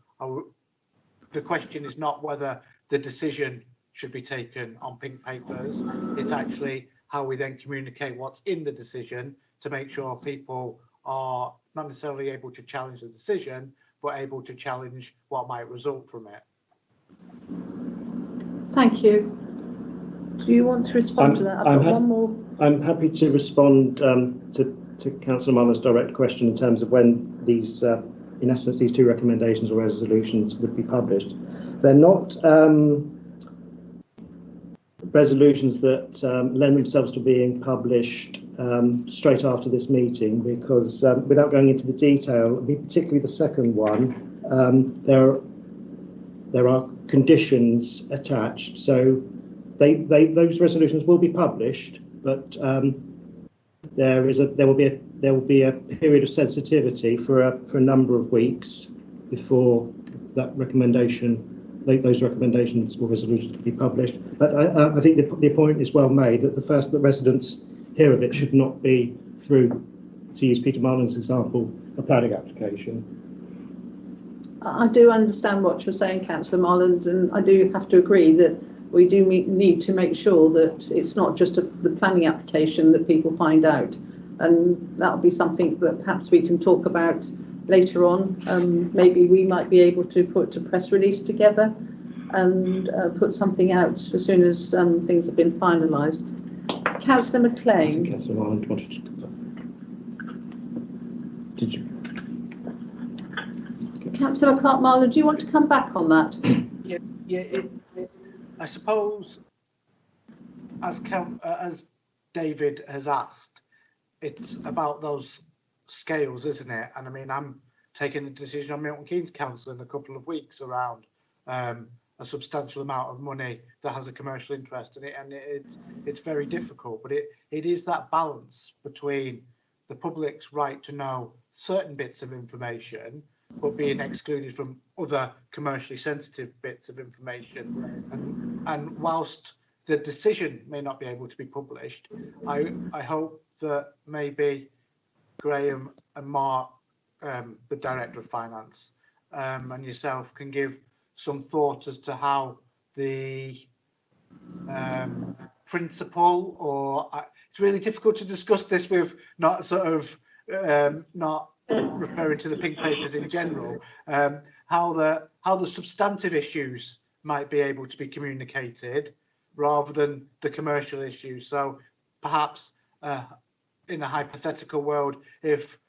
the question is not whether the decision should be taken on pink papers, it's actually how we then communicate what's in the decision to make sure people are not necessarily able to challenge the decision, but able to challenge what might result from it. Thank you. Do you want to respond to that? I've got one more. I'm happy to respond to Councillor Marland's direct question in terms of when these, in essence, these two recommendations or resolutions would be published. They're not resolutions that lend themselves to being published straight after this meeting, because without going into the detail, particularly the second one, there there are conditions attached. So those resolutions will be published, but there will be a period of sensitivity for a number of weeks before that those recommendations or resolutions will be published. But I think the point is well made that the residents hear of it should not be through, to use Peter Marlin's example, a planning application. I do understand what you're saying, Councillor Marland, and I do have to agree that we do need to make sure that it's not just the planning application that people find out, and that'll be something that perhaps we can talk about later on. Maybe we might be able to put a press release together and put something out as soon as things have been finalised. Councillor McLean. Councillor Marland wanted to. Did you? Councillor Marland, do you want to come back on that? I suppose, as David has asked, it's about those scales, isn't it? And I mean, I'm taking a decision on Milton Keynes Council in a couple of weeks around a substantial amount of money that has a commercial interest in it, and it's very difficult. But it is that balance between the public's right to know certain bits of information, but being excluded from other commercially sensitive bits of information. And whilst the decision may not be able to be published, I hope that maybe Graham and Mark, the Director of Finance, and yourself can give some thought as to how the principle, or it's really difficult to discuss this with not sort of not referring to the pink papers in general, how the substantive issues might be able to be communicated rather than the commercial issues. So perhaps in a hypothetical world, if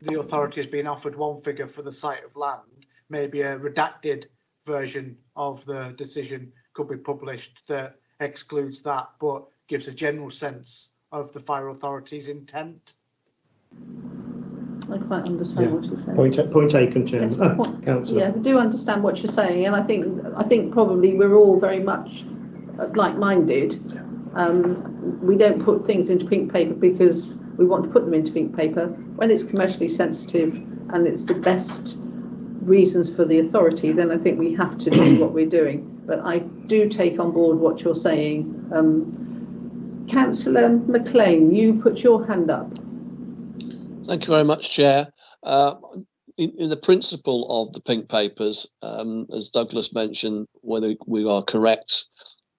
the authority is being offered one figure for the site of land, maybe a redacted version of the decision could be published that excludes that but gives a general sense of the fire authority's intent. I quite understand what you're saying. Point taken, Chairman. Yes, Councillor. yeah, I do understand what you're saying, and I think probably we're all very much like-minded. We don't put things into pink paper because we want to put them into pink paper. When it's commercially sensitive and it's the best reasons for the authority, then I think we have to do what we're doing. But I do take on board what you're saying. Councillor McLean, you put your hand up. Thank you very much, Chair. In the principle of the pink papers, as Douglas mentioned, whether we are correct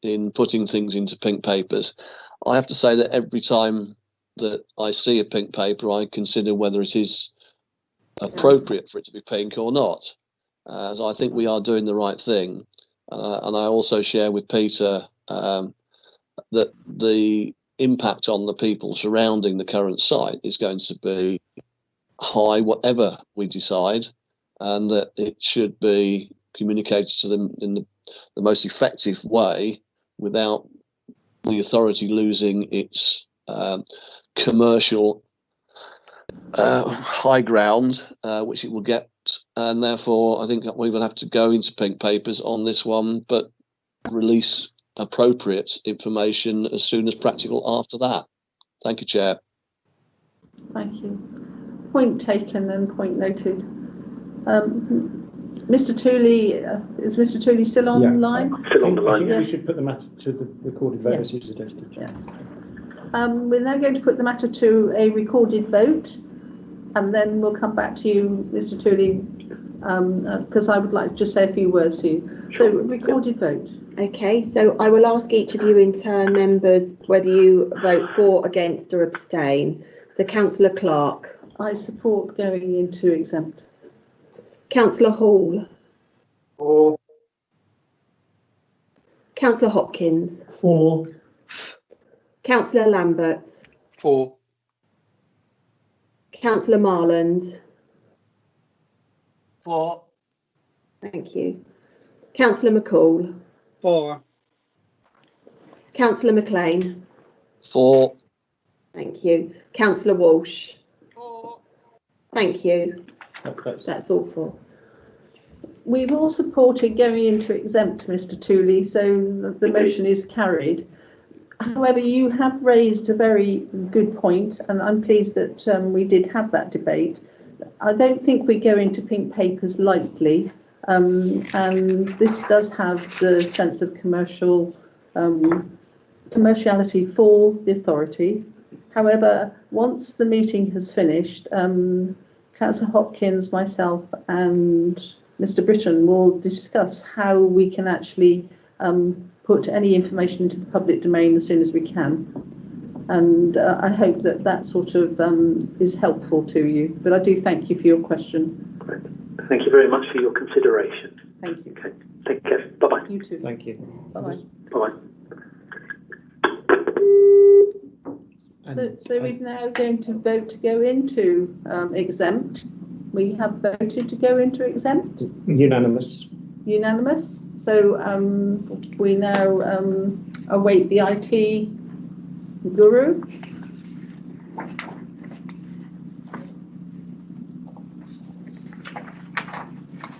in putting things into pink papers, I have to say that every time that I see a pink paper, I consider whether it is appropriate for it to be pink or not. So I think we are doing the right thing. And I also share with Peter that the impact on the people surrounding the current site is going to be high, whatever we decide, and that it should be communicated to them in the most effective way without the authority losing its commercial high ground, which it will get. And therefore, I think we will have to go into pink papers on this one, but release appropriate information as soon as practical after that. Thank you, Chair. Thank you. Point taken and point noted. Mr. Tooley, is Mr. Tooley still on the line? Still on the line. I think yes. we should put the matter to the recorded vote as you suggested. Yes. We're now going to put the matter to a recorded vote, and then we'll come back to you, Mr. Tooley, because I would like to just say a few words to you. Sure. So, recorded vote. Okay, so I will ask each of you in turn, members, whether you vote for, against or abstain. So Councillor Clark. I support going into exempt. Councillor Hall. For. Councillor Hopkins. For. Councillor Lambert. For. Councillor Marland. For. Thank you. Councillor McCall. For. Councillor McLean. For. Thank you. Councillor Walsh. For. Thank you. That's That's all for. We've all supported going into exempt, Mr. Tooley, so the motion is carried. However, you have raised a very good point, and I'm pleased that we did have that debate. I don't think we go into pink papers lightly, and this does have the sense of commerciality for the authority. However, once the meeting has finished, Councillor Hopkins, myself and Mr. Britton will discuss how we can actually put any information into the public domain as soon as we can. And I hope that that sort of is helpful to you. But I do thank you for your question. Great. Thank you very much for your consideration. Thank you. Okay. Take care. Bye-bye. You too. Thank you. Bye-bye. Bye-bye. So we're now going to vote to go into exempt. We have voted to go into exempt. Unanimous. Unanimous. So we now await the IT guru.